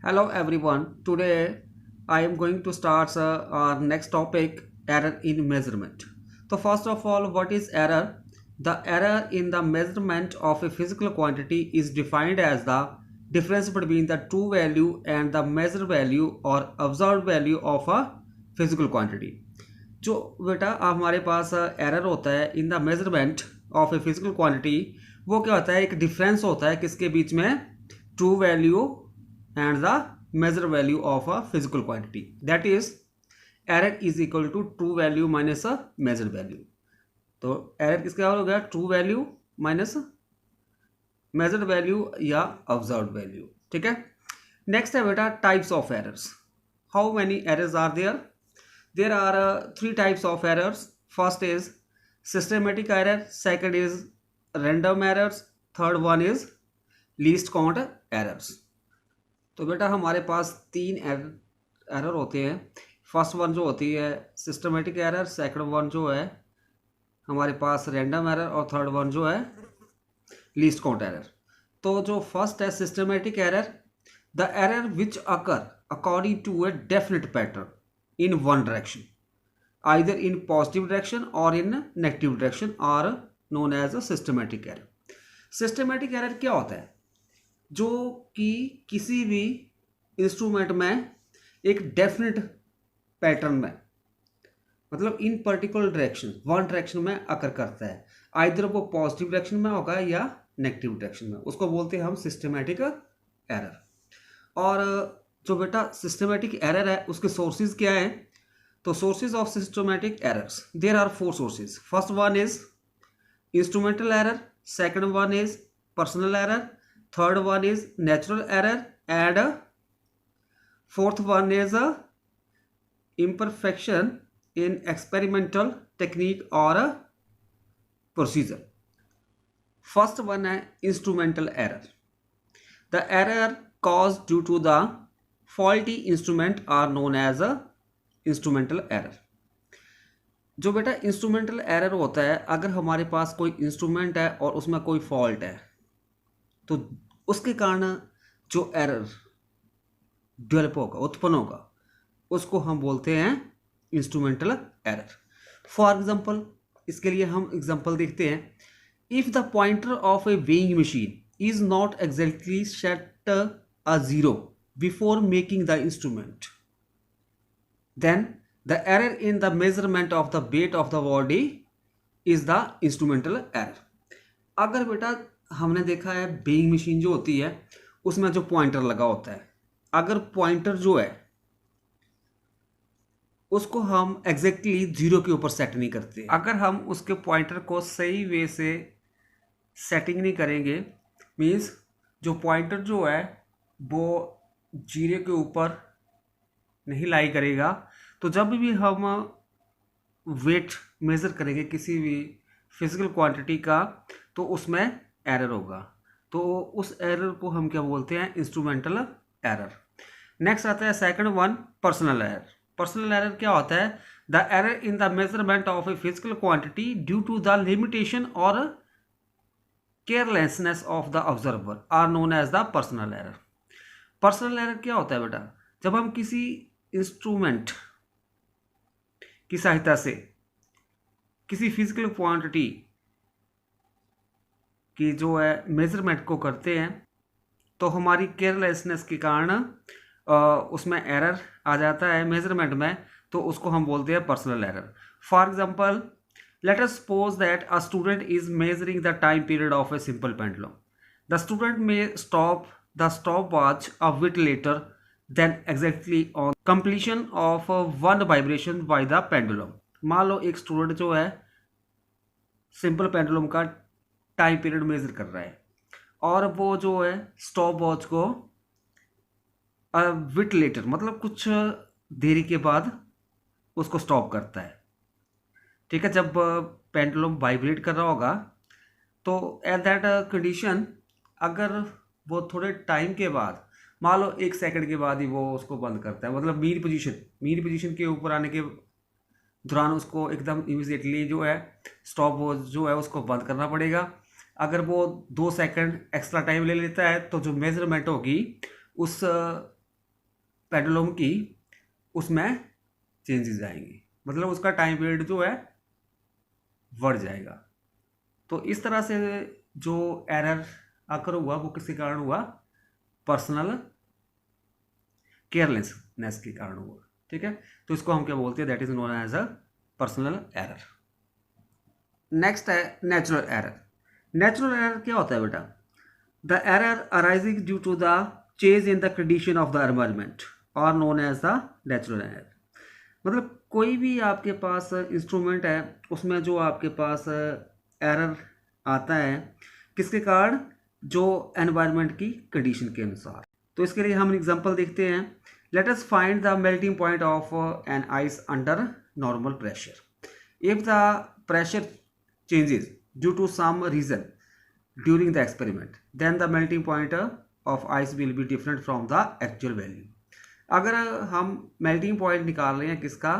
Hello everyone. Today I am going to start our next topic, error in measurement. So first of all, what is error? The error in the measurement of a physical quantity is defined as the difference between the true value and the measured value or observed value of a physical quantity. जो बेटा हमारे पास error होता है इन the measurement of a physical quantity, वो क्या होता है? एक डिफरेंस होता है किसके बीच में? True value and the measure value of a physical quantity. That is, error is equal to true value minus a measured value. तो error किसका हो गया? true value minus measured value या observed value. ठीक है. Next है बेटा types of errors. How many errors are there? There are three types of errors. First is systematic error, second is random errors, third one is least count errors. तो बेटा हमारे पास तीन error होते हैं. फर्स्ट वन जो होती है systematic error, second one जो है हमारे पास रैंडम एरर और थर्ड वन जो है लीस्ट काउंट एरर. तो जो फर्स्ट है systematic error, the error which occur according to a definite pattern in one direction, either in positive direction और in negative direction, are known as a systematic error. Systematic error क्या होता है? जो कि किसी भी इंस्ट्रूमेंट में एक डेफिनेट पैटर्न में, मतलब इन पर्टिकुलर डायरेक्शन, वन डायरेक्शन में अकर करता है. आइदर वो पॉजिटिव डायरेक्शन में होगा या नेगेटिव डायरेक्शन में, उसको बोलते हैं हम सिस्टमेटिक एरर. और जो बेटा सिस्टमेटिक एरर है उसके सोर्सेज क्या है? तो sources of systematic errors, there are four sources. First one is instrumental error, second one is personal error, third one is natural error, and fourth one is imperfection in experimental technique or procedure. First one है instrumental error. The error caused due to the faulty instrument are known as instrumental error. जो बेटा instrumental error होता है, अगर हमारे पास कोई instrument है और उसमें कोई फॉल्ट है तो उसके कारण जो एरर डेवलप होगा, उत्पन्न होगा, उसको हम बोलते हैं इंस्ट्रूमेंटल एरर. फॉर एग्जांपल, इसके लिए हम एग्जांपल देखते हैं. If the pointer of a weighing machine is not exactly set a zero before making the instrument, then the error in the measurement of the weight of the body is the instrumental error. अगर बेटा हमने देखा है weighing machine जो होती है उसमें जो पॉइंटर लगा होता है, अगर पॉइंटर जो है उसको हम एग्जैक्टली जीरो के ऊपर सेट नहीं करते, अगर हम उसके पॉइंटर को सही वे से सेटिंग नहीं करेंगे, मीन्स जो पॉइंटर जो है वो जीरो के ऊपर नहीं लाई करेगा, तो जब भी हम वेट मेज़र करेंगे किसी भी फिजिकल क्वांटिटी का तो उसमें एरर होगा. तो उस एरर को हम क्या बोलते हैं? Instrumental error. नेक्स्ट आता है second one, personal error. Personal error क्या होता है? The error in the measurement of a physical quantity due to the limitation और carelessness of the observer are known as the personal error. Personal error क्या होता है बेटा? जब हम किसी इंस्ट्रूमेंट की सहायता से किसी फिजिकल क्वांटिटी कि जो है मेजरमेंट को करते हैं तो हमारी केयरलेसनेस के कारण उसमें एरर आ जाता है मेजरमेंट में, तो उसको हम बोलते हैं personal error. For example, let us suppose that a student is measuring the time period of a simple pendulum. The student may stop the stop watch a bit later than exactly on completion of one vibration by the pendulum. मान लो एक student जो है simple pendulum का time period measure कर रहा है और वो जो है स्टॉप वॉच को विट लेटर, मतलब कुछ देरी के बाद उसको स्टॉप करता है. ठीक है, जब पेंडुलम वाइब्रेट कर रहा होगा तो एट दैट कंडीशन अगर वो थोड़े टाइम के बाद, मान लो 1 सेकंड के बाद ही वो उसको बंद करता है, मतलब मीन पोजीशन के ऊपर आने के दौरान उसको एकदम इमीडिएटली जो है स्टॉप वॉच जो है उसको बंद करना पड़ेगा. अगर वो 2 सेकंड एक्स्ट्रा टाइम ले लेता है तो जो मेजरमेंट होगी उस पेंडुलम की उसमें चेंजेस आएंगे, मतलब उसका टाइम पीरियड जो है बढ़ जाएगा। तो इस तरह से जो एरर आकर हुआ वो किसके कारण हुआ, पर्सनल केयरलेसनेस के कारण हुआ। ठीक है, तो इसको हम क्या बोलते हैं, that is known as a personal error. Next है नेचुरल एरर। नेचुरल एरर क्या होता है बेटा, the error arising due to the change in the condition of the environment are known as the natural error. मतलब कोई भी आपके पास instrument है उसमें जो आपके पास एरर आता है किसके कारण, जो एनवायरनमेंट की कंडीशन के अनुसार। तो इसके लिए हम एग्जांपल देखते हैं। Let us find the melting point of an ice under normal pressure. If the pressure changes due to some reason during the experiment, then the melting point of ice will be different from the actual value. अगर हम melting point निकाल रहे हैं किसका,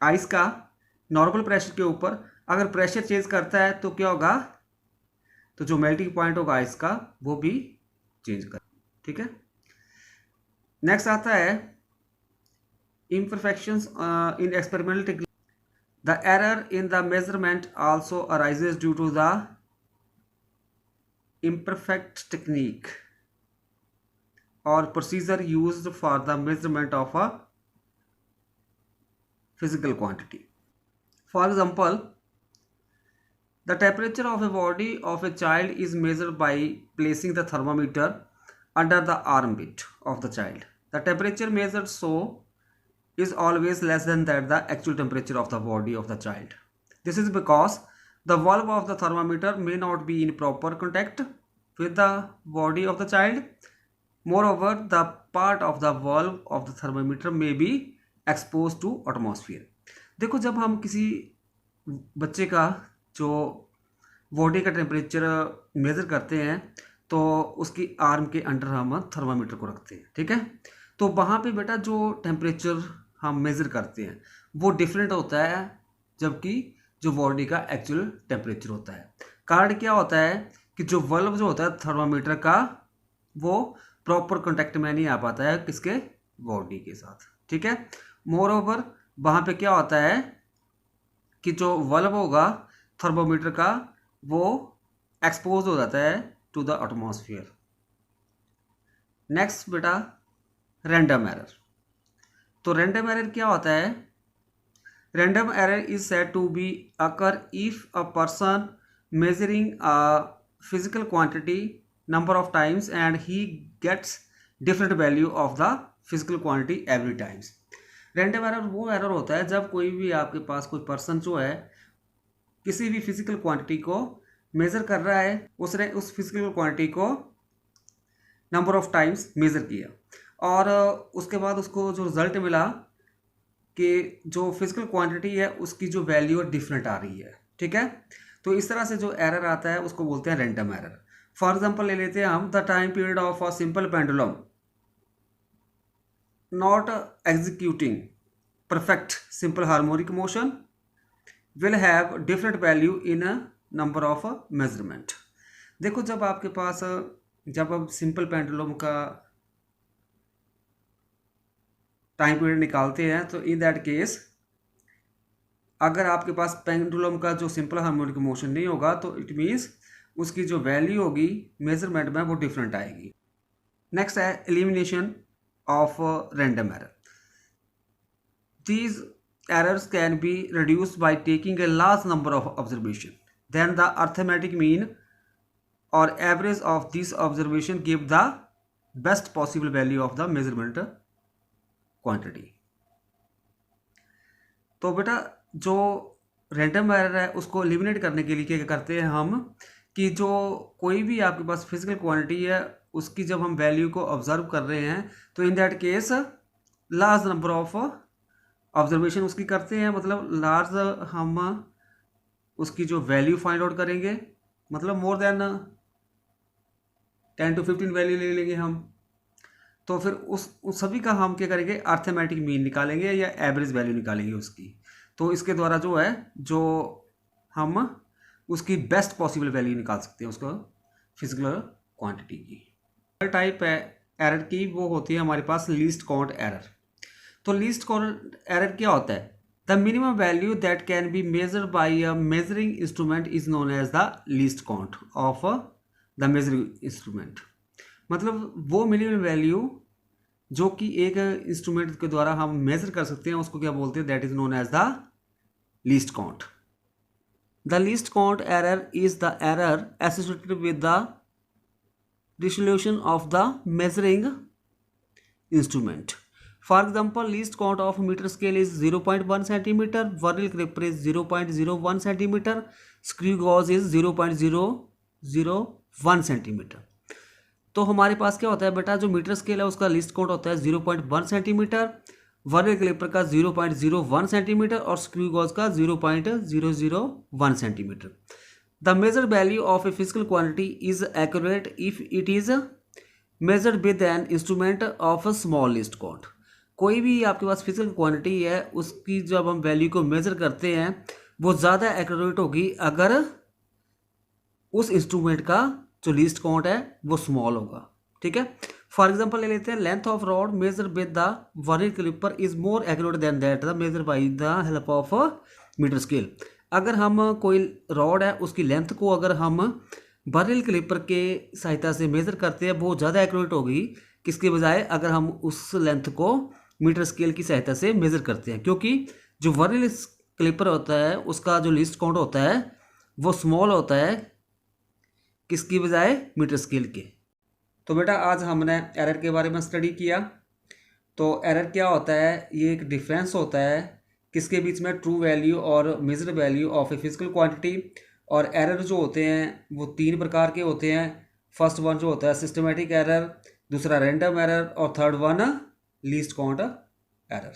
ice का, normal pressure के ऊपर अगर प्रेशर चेंज करता है तो क्या होगा, तो जो मेल्टिंग पॉइंट होगा आइस का वो भी चेंज कर। ठीक है, नेक्स्ट आता है imperfections in experimental technique. The error in the measurement also arises due to the imperfect technique or procedure used for the measurement of a physical quantity. For example, the temperature of a body of a child is measured by placing the thermometer under the armpit of the child. The temperature measured so is always less than that the actual temperature of the body of the child. This is because the valve of the thermometer may not be in proper contact with the body of the child. Moreover, the part of the valve of the thermometer may be exposed to atmosphere. देखो, जब हम किसी बच्चे का जो body का temperature measure करते हैं तो उसकी आर्म के अंडर हम थर्मामीटर को रखते हैं। ठीक है, तो वहाँ पे बेटा जो टेम्परेचर हम मेज़र करते हैं वो डिफरेंट होता है जबकि जो बॉडी का एक्चुअल टेम्परेचर होता है। कारण क्या होता है कि जो वल्व जो होता है थर्मामीटर का वो प्रॉपर कांटेक्ट में नहीं आ पाता है किसके, बॉडी के साथ। ठीक है, मोर ओवर वहाँ पे क्या होता है कि जो वल्व होगा थर्मोमीटर का वो एक्सपोज हो जाता है टू द एटमॉस्फेयर। नेक्स्ट बेटा रैंडम एरर। तो रैंडम एरर क्या होता है, random error is said to be occur if a person measuring a physical quantity number of times and he gets different value of the physical quantity every times. Random error वो error होता है जब कोई भी आपके पास कोई person जो है किसी भी फिजिकल क्वांटिटी को मेज़र कर रहा है, उसने उस फिजिकल क्वांटिटी को नंबर ऑफ टाइम्स मेज़र किया और उसके बाद उसको जो रिज़ल्ट मिला कि जो फिजिकल क्वांटिटी है उसकी जो वैल्यू डिफरेंट आ रही है। ठीक है, तो इस तरह से जो एरर आता है उसको बोलते हैं रैंडम एरर। फॉर एग्जांपल ले लेते हैं हम, the time period of a simple pendulum not executing perfect simple harmonic motion will have different value in number of measurement. देखो, जब आपके पास जब हम सिंपल पेंडुलम का टाइम पीरियड निकालते हैं तो इन दैट केस अगर आपके पास पेंडुलम का जो सिंपल हार्मोनिक मोशन नहीं होगा तो इट मीन्स उसकी जो वैल्यू होगी मेजरमेंट में वो डिफरेंट आएगी। नेक्स्ट है elimination of random error. These errors can be reduced by taking a large number of observations. Then the arithmetic mean or average of these observation give the best possible value of the measurement quantity. तो बेटा जो random error है उसको eliminate करने के लिए क्या करते हैं हम कि जो कोई भी आपके पास फिजिकल क्वांटिटी है उसकी जब हम वैल्यू को ऑब्जर्व कर रहे हैं तो in that case large number of observation उसकी करते हैं, मतलब लार्ज हम उसकी जो वैल्यू फाइंड आउट करेंगे, मतलब मोर देन 10 to 15 वैल्यू ले लेंगे हम। तो फिर उस सभी का हम क्या करेंगे, अर्थमेटिक मीन निकालेंगे या एवरेज वैल्यू निकालेंगे उसकी। तो इसके द्वारा जो है जो हम उसकी बेस्ट पॉसिबल वैल्यू निकाल सकते हैं उसको फिजिकल क्वांटिटी की। टाइप है एरर की वो होती है हमारे पास लीस्ट काउंट एरर। तो लीस्ट काउंट एरर क्या होता है? The minimum value that can be measured by a measuring instrument is known as the least count of the measuring instrument. मतलब वो मिनिमम वैल्यू जो कि एक इंस्ट्रूमेंट के द्वारा हम मेजर कर सकते हैं उसको क्या बोलते हैं? That is known as the least count. The least count error is the error associated with the resolution of the measuring instrument. For example, least count of meter scale is 0.1 centimeter, vernier caliper is 0.01 centimeter, screw gauge is 0.001 centimeter. तो हमारे पास क्या होता है बेटा, जो metre scale है उसका least count होता है 0.1 सेंटीमीटर, वर्नियर कैलिपर का 0.01 सेंटीमीटर और स्क्रू गॉज का 0.001 centimetre. The measured value of a physical quantity is accurate if it is measured with an instrument of a small least count. कोई भी आपके पास फिजिकल क्वांटिटी है उसकी जब हम वैल्यू को मेजर करते हैं वो ज़्यादा एक्यूरेट होगी अगर उस इंस्ट्रूमेंट का जो लीस्ट काउंट है वो स्मॉल होगा. ठीक है. फॉर एग्जांपल ले लेते हैं, length of rod measure with the vernier calliper is more accurate than that the measure by the help of metre scale. अगर हम कोई रॉड है उसकी लेंथ को अगर हम वर्नियर कैलिपर के सहायता से मेज़र करते हैं वो ज़्यादा एक्यूरेट होगी किसके बजाय अगर हम उस लेंथ को मीटर स्केल की सहायता से मेज़र करते हैं, क्योंकि जो वर्नियर कैलिपर होता है उसका जो लीस्ट काउंट होता है वो स्मॉल होता है किसकी बजाय मीटर स्केल के. तो बेटा आज हमने एरर के बारे में स्टडी किया. तो एरर क्या होता है? ये एक डिफरेंस होता है किसके बीच में? ट्रू वैल्यू और measure value of a physical quantity. और एरर जो होते हैं वो 3 प्रकार के होते हैं. फर्स्ट वन जो होता है सिस्टमेटिक एरर, दूसरा रैंडम एरर और third one least count error.